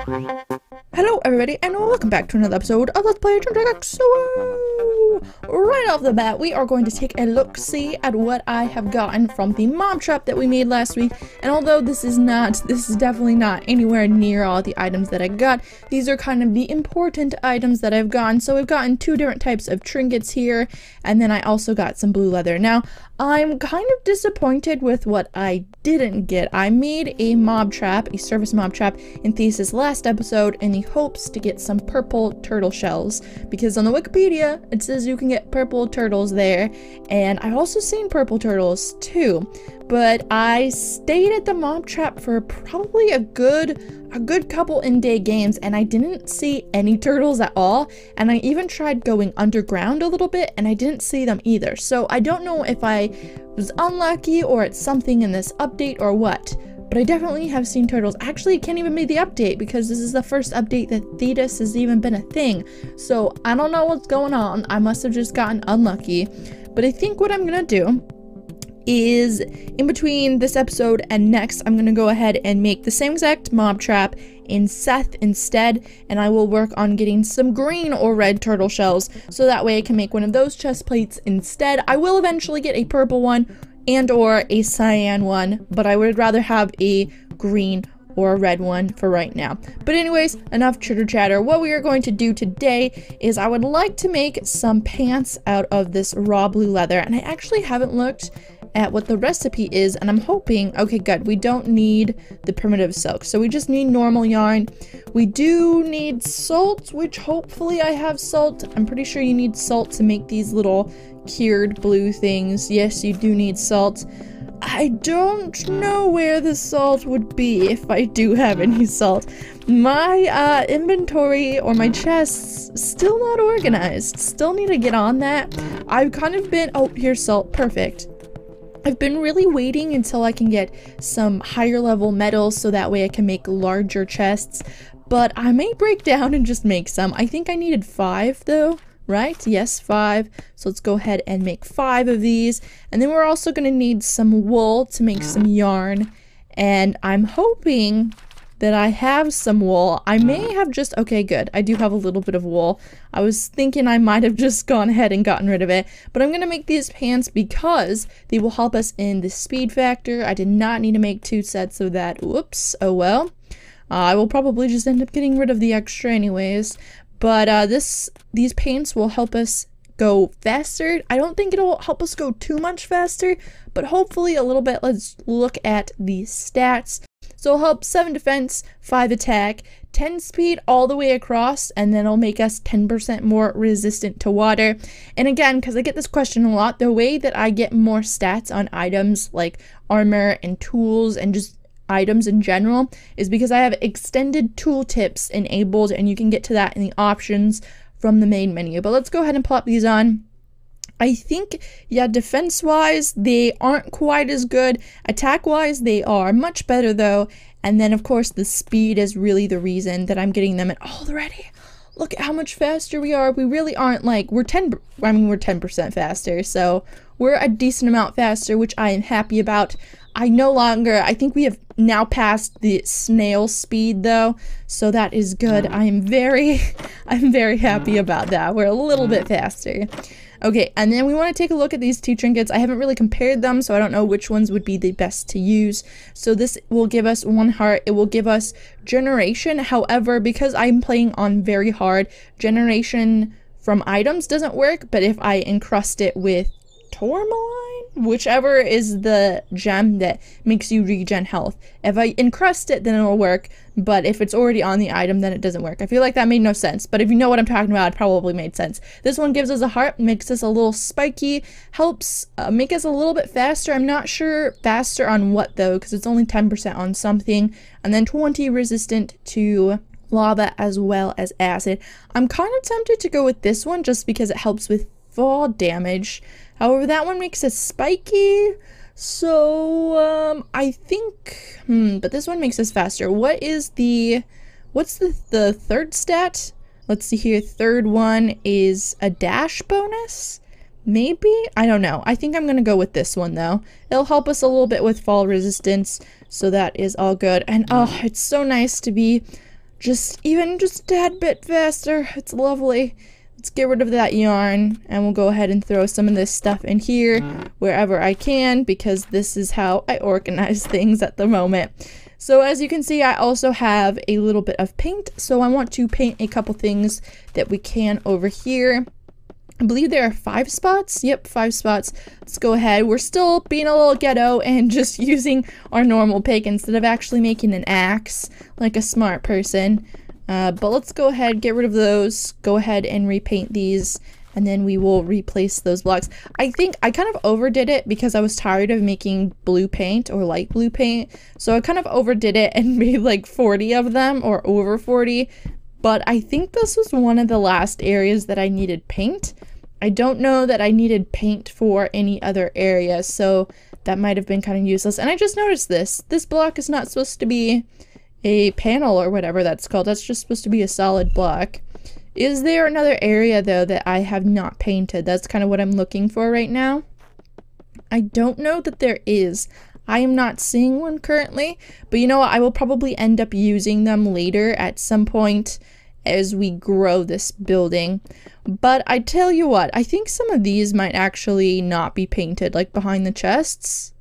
Hello everybody and welcome back to another episode of Let's Play Technica AT2020USB. So, right off the bat, we are going to take a look-see at what I have gotten from the mob trap that we made last week. And although this is definitely not anywhere near all the items that I got, these are kind of the important items that I've gotten. So we've gotten two different types of trinkets here, and then I also got some blue leather. Now, I'm kind of disappointed with what I didn't get. I made a mob trap, a surface mob trap in Thesis last episode in the hopes to get some purple turtle shells, because on the Wikipedia it says you can get purple turtles there, and I've also seen purple turtles too, but I stayed at the mob trap for probably a good couple in-day games and I didn't see any turtles at all, and I even tried going underground a little bit and I didn't see them either. So I don't know if I was unlucky or it's something in this update or what, but I definitely have seen turtles. Actually, it can't even be the update because this is the first update that Thetis has even been a thing. So I don't know what's going on. I must have just gotten unlucky. But I think what I'm gonna do is, in between this episode and next, I'm gonna go ahead and make the same exact mob trap in Seth instead, and I will work on getting some green or red turtle shells so that way I can make one of those chest plates instead. I will eventually get a purple one and or a cyan one, but I would rather have a green or a red one for right now. But anyways, enough chitter chatter. What we are going to do today is I would like to make some pants out of this raw blue leather, and I actually haven't looked at what the recipe is, and I'm hoping, okay good, we don't need the primitive silk, so we just need normal yarn. We do need salt, which hopefully I have salt. I'm pretty sure you need salt to make these little cured blue things. Yes, you do need salt. I don't know where the salt would be if I do have any salt. My inventory or my chests still not organized. Still need to get on that. I've kind of been, oh, here's salt, perfect. I've been really waiting until I can get some higher level metals so that way I can make larger chests, but I may break down and just make some. I think I needed 5 though, right? Yes, 5. So let's go ahead and make 5 of these, and then we're also going to need some wool to make some yarn, and I'm hoping that I have some wool. I may have just, okay good, I do have a little bit of wool. I was thinking I might have just gone ahead and gotten rid of it, but I'm gonna make these pants because they will help us in the speed factor. I did not need to make 2 sets of that, whoops, oh well. I will probably just end up getting rid of the extra anyways, but these pants will help us go faster. I don't think it'll help us go too much faster, but hopefully a little bit. Let's look at the stats. So it'll help 7 defense, 5 attack, 10 speed all the way across, and then it'll make us 10% more resistant to water. And again, because I get this question a lot, the way that I get more stats on items like armor and tools and just items in general is because I have extended tooltips enabled, and you can get to that in the options from the main menu. But let's go ahead and plop these on. I think, yeah, defense-wise, they aren't quite as good. Attack-wise, they are much better, though. And then, of course, the speed is really the reason that I'm getting them. And already, look at how much faster we are. We really aren't, like, we're 10% faster. So we're a decent amount faster, which I am happy about. I think we have now passed the snail speed, though. So that is good. I'm very happy about that. We're a little bit faster. Okay, and then we want to take a look at these 2 trinkets. I haven't really compared them, so I don't know which ones would be the best to use. So this will give us 1 heart. It will give us generation. However, because I'm playing on very hard, generation from items doesn't work, but if I encrust it with tourmaline, whichever is the gem that makes you regen health, if I encrust it, then it'll work, but if it's already on the item, then it doesn't work. I feel like that made no sense, but if you know what I'm talking about, it probably made sense. This one gives us a heart, makes us a little spiky, helps make us a little bit faster. I'm not sure faster on what though, because it's only 10% on something, and then 20 resistant to lava as well as acid. I'm kind of tempted to go with this one just because it helps with fall damage. However, that one makes us spiky, so I think, but this one makes us faster. What's the third stat? Let's see here. Third one is a dash bonus. Maybe? I don't know. I think I'm gonna go with this one though. It'll help us a little bit with fall resistance, so that is all good. And oh, it's so nice to be just even just a tad bit faster. It's lovely. Let's get rid of that yarn, and we'll go ahead and throw some of this stuff in here wherever I can, because this is how I organize things at the moment. So as you can see, I also have a little bit of paint, so I want to paint a couple things that we can over here. I believe there are 5 spots. Yep, 5 spots. Let's go ahead. We're still being a little ghetto and just using our normal pick instead of actually making an axe like a smart person. But let's go ahead, get rid of those, go ahead and repaint these, and then we will replace those blocks. I think I kind of overdid it because I was tired of making blue paint or light blue paint. So I kind of overdid it and made like 40 of them, or over 40. But I think this was one of the last areas that I needed paint. I don't know that I needed paint for any other area, so that might have been kind of useless. And I just noticed this. This block is not supposed to be a panel or whatever that's called. That's just supposed to be a solid block. Is there another area though that I have not painted? That's kind of what I'm looking for right now. I don't know that there is. I am not seeing one currently, but you know what? I will probably end up using them later at some point as we grow this building. But I tell you what, I think some of these might actually not be painted, like behind the chests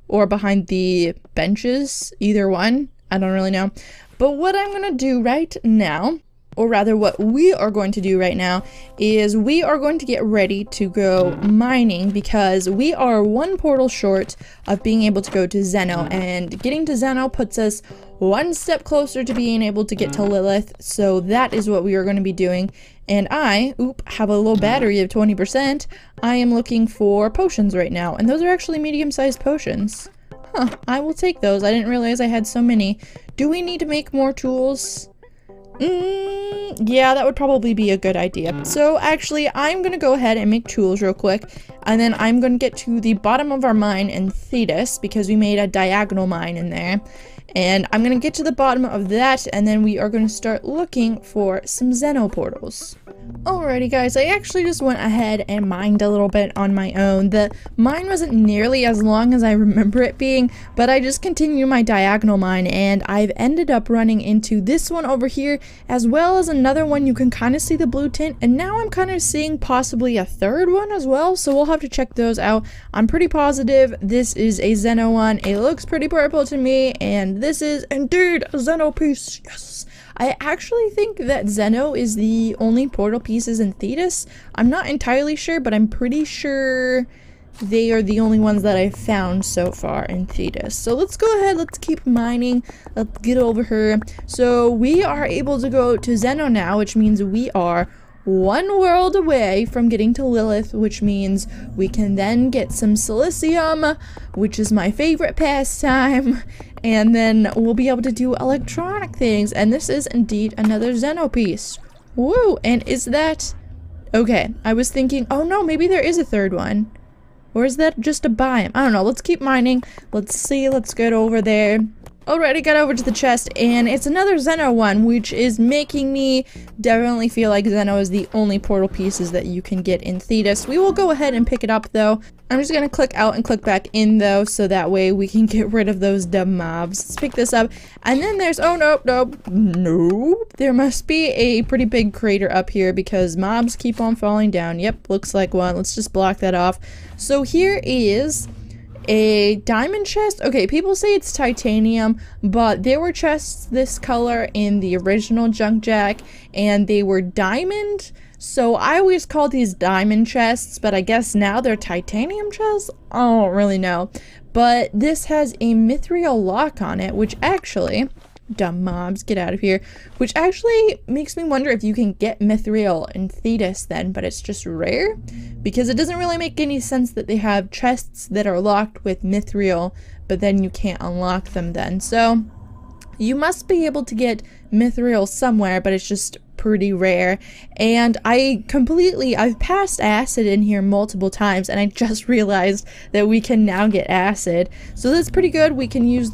or behind the benches, either one. I don't really know. But what I'm gonna do right now, or rather what we are going to do right now, is we are going to get ready to go mining, because we are one portal short of being able to go to Zeno, and getting to Zeno puts us one step closer to being able to get to Lilith. So that is what we are going to be doing. And I have a low battery of 20%. I am looking for potions right now, and those are actually medium-sized potions. Huh, I will take those. I didn't realize I had so many. Do we need to make more tools? Yeah, that would probably be a good idea. So actually, I'm gonna go ahead and make tools real quick, and then I'm gonna get to the bottom of our mine in Thetis, because we made a diagonal mine in there. And I'm gonna get to the bottom of that, and then we are gonna start looking for some Zeno portals. Alrighty guys, I actually just went ahead and mined a little bit on my own. The mine wasn't nearly as long as I remember it being, but I just continued my diagonal mine, and I've ended up running into this one over here, as well as another one. You can kind of see the blue tint, and now I'm kind of seeing possibly a third one as well, so we'll have to check those out. I'm pretty positive this is a Zeno one. It looks pretty purple to me, and this is indeed a Zeno piece. Yes! I actually think that Zeno is the only portal pieces in Thetis. I'm not entirely sure, but I'm pretty sure they are the only ones that I've found so far in Thetis. So let's go ahead, let's keep mining, let's get over here. So we are able to go to Zeno now, which means we are one world away from getting to Lilith, which means we can then get some silicium, which is my favorite pastime, and then we'll be able to do electronic things. And this is indeed another Zeno piece. Woo! And is that... Okay, I was thinking, oh no, maybe there is a third one. Or is that just a biome? I don't know, let's keep mining. Let's see, let's get over there. Alrighty, got over to the chest, and it's another Zeno one, which is making me definitely feel like Zeno is the only portal pieces that you can get in Thetis. We will go ahead and pick it up, though. I'm just gonna click out and click back in, though, so that way we can get rid of those dumb mobs. Let's pick this up, and then there's, oh, nope. There must be a pretty big crater up here, because mobs keep on falling down. Yep, looks like one. Let's just block that off. So here is a diamond chest. Okay, people say it's titanium, but there were chests this color in the original Junk Jack, and they were diamond, so I always called these diamond chests, but I guess now they're titanium chests? I don't really know. But this has a mithril lock on it, which actually... Dumb mobs, get out of here. Which actually makes me wonder if you can get mithril in Thetis then, but it's just rare? Because it doesn't really make any sense that they have chests that are locked with mithril, but then you can't unlock them then. So, you must be able to get mithril somewhere, but it's just pretty rare. And I've passed acid in here multiple times, and I just realized that we can now get acid. So that's pretty good. We can use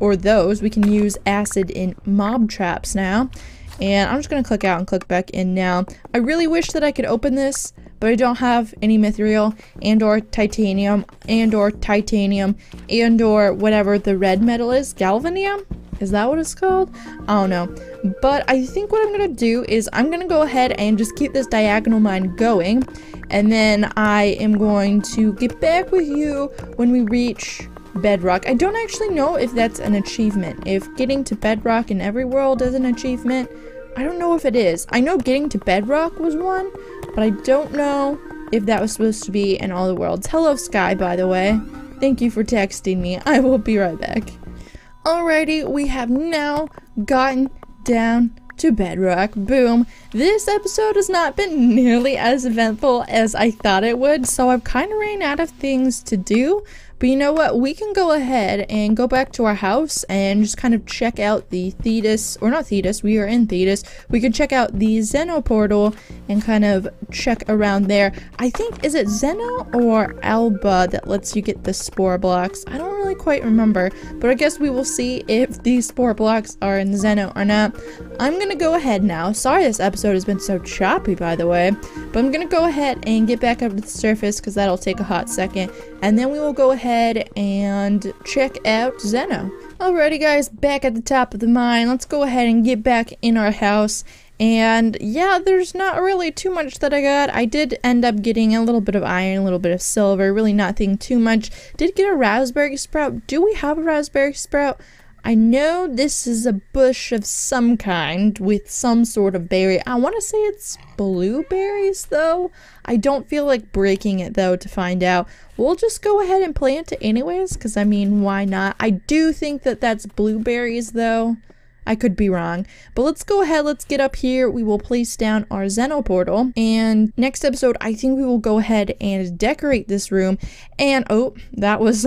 we can use acid in mob traps now. And I'm just gonna click out and click back in now. I really wish that I could open this, but I don't have any mithril and or titanium and or whatever the red metal is. Galvanium? Is that what it's called? I don't know. But I think what I'm gonna do is I'm gonna go ahead and just keep this diagonal mine going, and then I am going to get back with you when we reach bedrock. I don't actually know if that's an achievement. If getting to bedrock in every world is an achievement, I don't know if it is. I know getting to bedrock was one, but I don't know if that was supposed to be in all the worlds. Hello, Sky, by the way. Thank you for texting me. I will be right back. Alrighty, we have now gotten down to bedrock. Boom. This episode has not been nearly as eventful as I thought it would, so I've kind of ran out of things to do. But you know what? We can go ahead and go back to our house and just kind of check out the Thetis, or not Thetis, we are in Thetis. We could check out the Xeno portal and kind of check around there. I think, is it Xeno or Alba that lets you get the spore blocks? I don't really quite remember, but I guess we will see if these spore blocks are in Xeno or not. I'm gonna go ahead now. Sorry this episode has been so choppy, by the way, but I'm gonna go ahead and get back up to the surface because that'll take a hot second, and then we will go ahead and check out Xeno. Alrighty guys, back at the top of the mine. Let's go ahead and get back in our house. And yeah, there's not really too much that I got. I did end up getting a little bit of iron, a little bit of silver, really nothing too much. Did get a raspberry sprout. Do we have a raspberry sprout? I know this is a bush of some kind with some sort of berry. I want to say it's blueberries though. I don't feel like breaking it though to find out. We'll just go ahead and plant it anyways, because I mean, why not? I do think that that's blueberries though. I could be wrong, but let's go ahead, let's get up here. We will place down our Xeno portal, and next episode I think we will go ahead and decorate this room. And oh, that was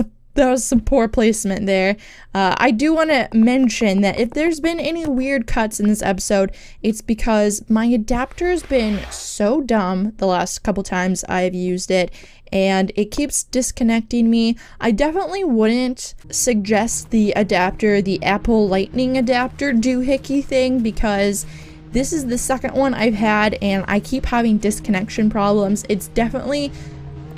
some poor placement there. I do want to mention that if there's been any weird cuts in this episode, it's because my adapter's been so dumb the last couple times I've used it, and it keeps disconnecting me. I definitely wouldn't suggest the adapter, the Apple Lightning adapter doohickey thing, because this is the second one I've had and I keep having disconnection problems. It's definitely,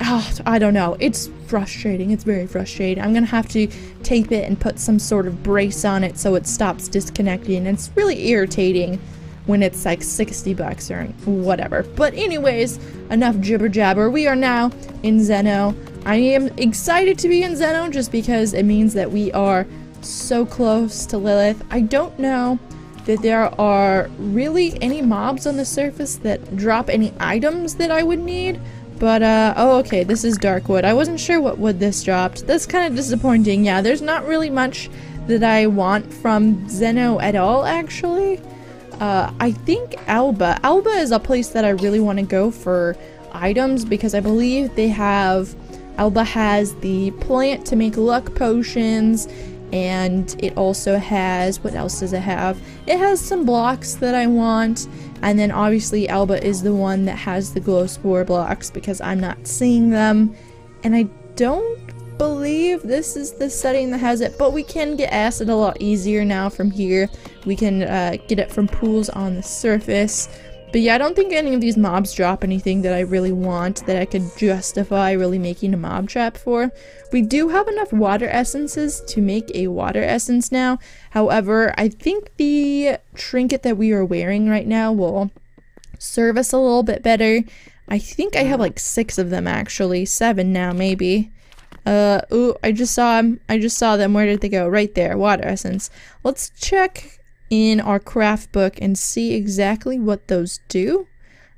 I don't know, it's frustrating. It's very frustrating. I'm gonna have to tape it and put some sort of brace on it so it stops disconnecting. It's really irritating when it's like 60 bucks or whatever. But anyways, enough jibber jabber. We are now in Xeno. I am excited to be in Xeno just because it means that we are so close to Lilith. I don't know that there are really any mobs on the surface that drop any items that I would need. But, oh, okay, this is dark wood. I wasn't sure what wood this dropped. That's kind of disappointing. Yeah, there's not really much that I want from Xeno at all, actually. I think Alba is a place that I really want to go for items, because I believe they have, Alba has the plant to make luck potions, and it also has, what else does it have? It has some blocks that I want, and then obviously Alba is the one that has the glow spore blocks, because I'm not seeing them, and I don't believe this is the setting that has it, but we can get acid a lot easier now from here. We can get it from pools on the surface. But yeah, I don't think any of these mobs drop anything that I really want, that I could justify really making a mob trap for. We do have enough water essences to make a water essence now. However, I think the trinket that we are wearing right now will serve us a little bit better. I think I have like 6 of them actually, 7 now maybe. Ooh, I just saw them. Where did they go? Right there, water essence. Let's check in our craft book and see exactly what those do.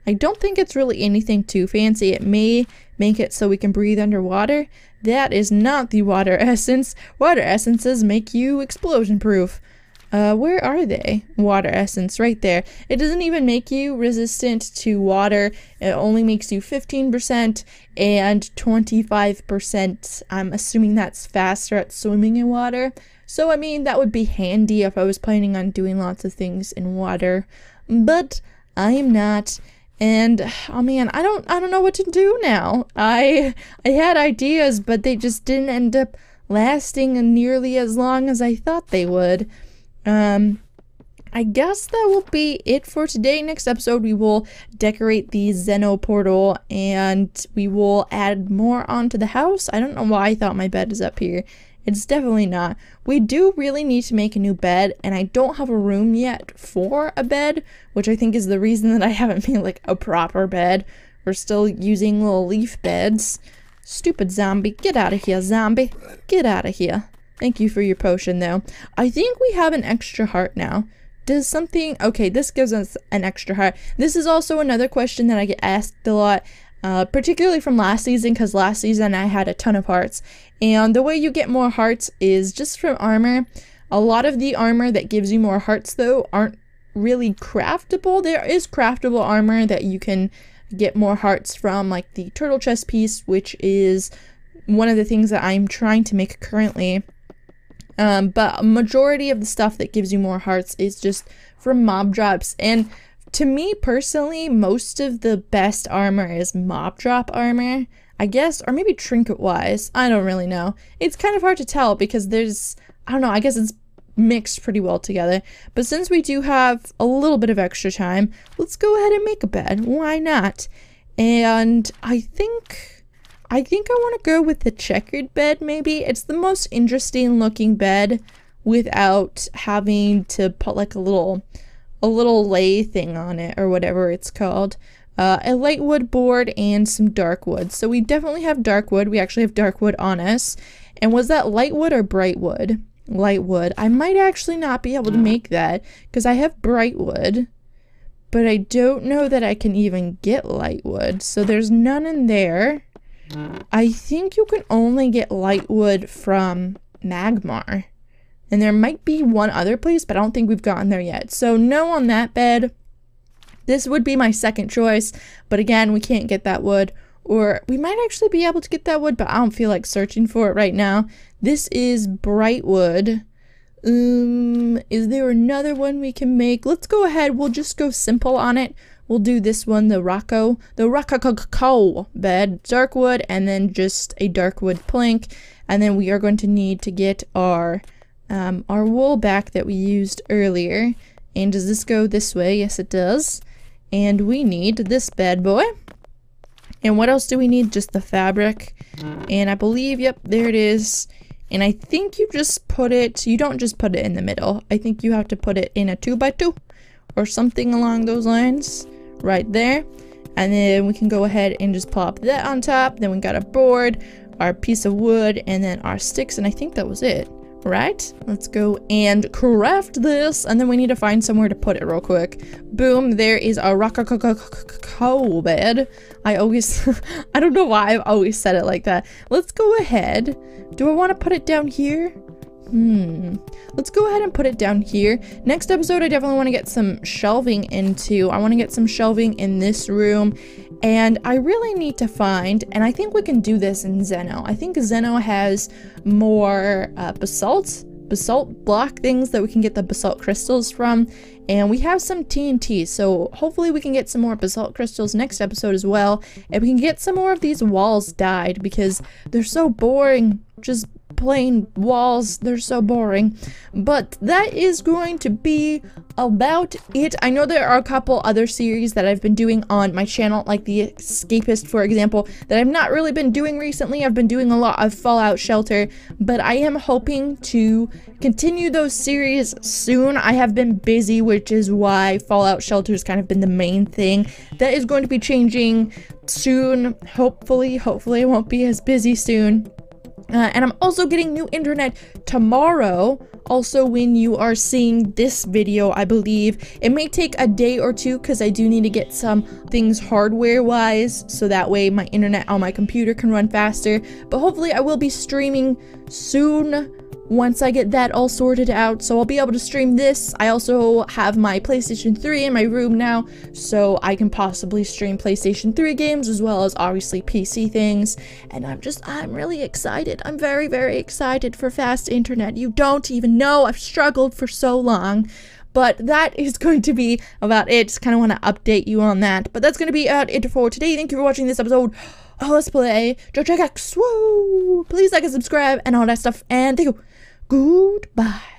I don't think it's really anything too fancy. It may make it so we can breathe underwater. That is not the water essence. Water essences make you explosion proof. Where are they? Water essence, right there. It doesn't even make you resistant to water. It only makes you 15% and 25%. I'm assuming that's faster at swimming in water. So I mean, that would be handy if I was planning on doing lots of things in water. But I am not. And oh man, I don't know what to do now. I had ideas, but they just didn't end up lasting nearly as long as I thought they would. I guess that will be it for today. Next episode, we will decorate the Xeno portal and we will add more onto the house. I don't know why I thought my bed is up here It's definitely not. We do really need to make a new bed, and I don't have a room yet for a bed, which I think is the reason that I haven't made like a proper bed. We're still using little leaf beds. Stupid zombie. Get out of here, zombie. Get out of here. Thank you for your potion, though. I think we have an extra heart now. Does something... Okay, this gives us an extra heart. This is also another question that I get asked a lot, particularly from last season, because last season I had a ton of hearts. And the way you get more hearts is just from armor. A lot of the armor that gives you more hearts, though, aren't really craftable. There is craftable armor that you can get more hearts from, like the turtle chest piece, which is one of the things that I'm trying to make currently. But a majority of the stuff that gives you more hearts is just from mob drops. And to me personally, most of the best armor is mob drop armor, I guess, or maybe trinket wise. I don't really know. It's kind of hard to tell because there's, I don't know, I guess it's mixed pretty well together. But since we do have a little bit of extra time, let's go ahead and make a bed. Why not? And I think I want to go with the checkered bed, maybe. It's the most interesting looking bed without having to put like a little lay thing on it or whatever it's called. A light wood board and some dark wood. So we definitely have dark wood. We actually have dark wood on us. And was that light wood or bright wood? Light wood. I might actually not be able to make that because I have bright wood, but I don't know that I can even get light wood. So there's none in there. I think you can only get light wood from Magmar. And there might be one other place, but I don't think we've gotten there yet. So no on that bed. This would be my second choice, but again, we can't get that wood. Or we might actually be able to get that wood, but I don't feel like searching for it right now. This is bright wood. Is there another one we can make? Let's go ahead. We'll just go simple on it. We'll do this one, the Rococo bed, dark wood, and then just a dark wood plank. And then we are going to need to get our wool back that we used earlier. And does this go this way? Yes, it does. And we need this bad boy. And what else do we need? Just the fabric. And I believe, yep, there it is. And I think you just put it, you don't just put it in the middle. I think you have to put it in a 2x2 or something along those lines. Right there. And then we can go ahead and just plop that on top. Then we got a board, our piece of wood, and then our sticks, and I think that was it, right? Let's go and craft this, and then we need to find somewhere to put it real quick. Boom, there is our Rococo bed. I don't know why I've always said it like that. Let's go ahead. Do I want to put it down here? Let's go ahead and put it down here. Next episode, I definitely want to get some shelving into. I want to get some shelving in this room. And I really need to find, and I think we can do this in Zeno. I think Zeno has more basalt block things that we can get the basalt crystals from. And we have some TNT, so hopefully we can get some more basalt crystals next episode as well. And we can get some more of these walls dyed because they're so boring. Just plain walls, they're so boring. But that is going to be about it. I know there are a couple other series that I've been doing on my channel, like the Escapist, for example, that I've not really been doing recently. I've been doing a lot of Fallout Shelter, but I am hoping to continue those series soon. I have been busy, which is why Fallout Shelter has kind of been the main thing. That is going to be changing soon. Hopefully I won't be as busy soon. And I'm also getting new internet tomorrow. Also, when you are seeing this video, I believe it may take a day or two because I do need to get some things hardware wise so that way my internet on my computer can run faster. But hopefully I will be streaming soon once I get that all sorted out, so I'll be able to stream this. I also have my PlayStation 3 in my room now, so I can possibly stream PlayStation 3 games as well as obviously PC things. And I'm really excited. I'm very, very excited for fast internet. You don't even know. I've struggled for so long. But that is going to be about it. Just kind of want to update you on that. But that's going to be about it for today. Thank you for watching this episode. Let's play Jack X. Woo! Please like and subscribe and all that stuff. And thank you. Goodbye.